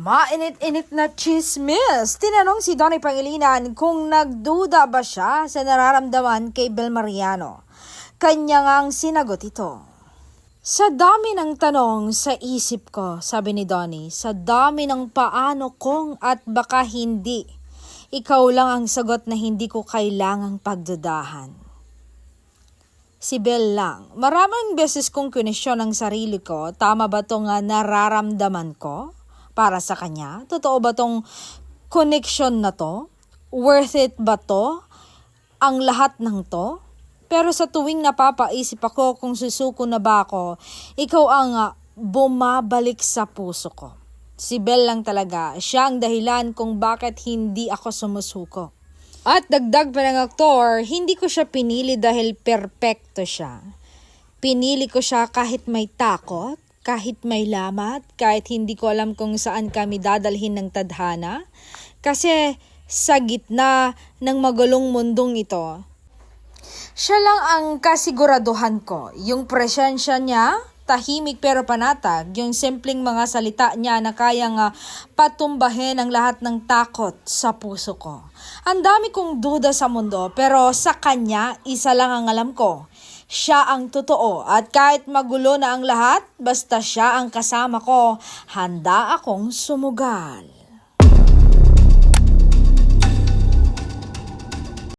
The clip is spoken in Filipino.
Mainit-init na chismis. Tinanong si Donnie Pangilinan kung nagduda ba siya sa nararamdaman kay Bel Mariano. Kanya ngang sinagot ito. Sa dami ng tanong sa isip ko, sabi ni Donnie, sa dami ng paano kung at baka hindi, ikaw lang ang sagot na hindi ko kailangang pagdudahan. Si Bel lang. Maraming beses kong kunesyon ang sarili ko, tama ba itong nararamdaman ko? Para sa kanya? Totoo ba tong connection na to? Worth it ba to? Ang lahat ng to? Pero sa tuwing napapaisip ako kung susuko na ba ako, ikaw ang bumabalik sa puso ko. Si Bel lang talaga, siya ang dahilan kung bakit hindi ako sumusuko. At dagdag pa ng aktor, hindi ko siya pinili dahil perpekto siya. Pinili ko siya kahit may takot, kahit may lamat, kahit hindi ko alam kung saan kami dadalhin ng tadhana. Kasi sa gitna ng magulong mundong ito, siya lang ang kasiguraduhan ko. Yung presensya niya, tahimik pero panatag, yung simpleng mga salita niya na kayang patumbahin ang lahat ng takot sa puso ko. Ang dami kong duda sa mundo pero sa kanya, isa lang ang alam ko. Siya ang totoo at kahit magulo na ang lahat, basta siya ang kasama ko, handa akong sumugal.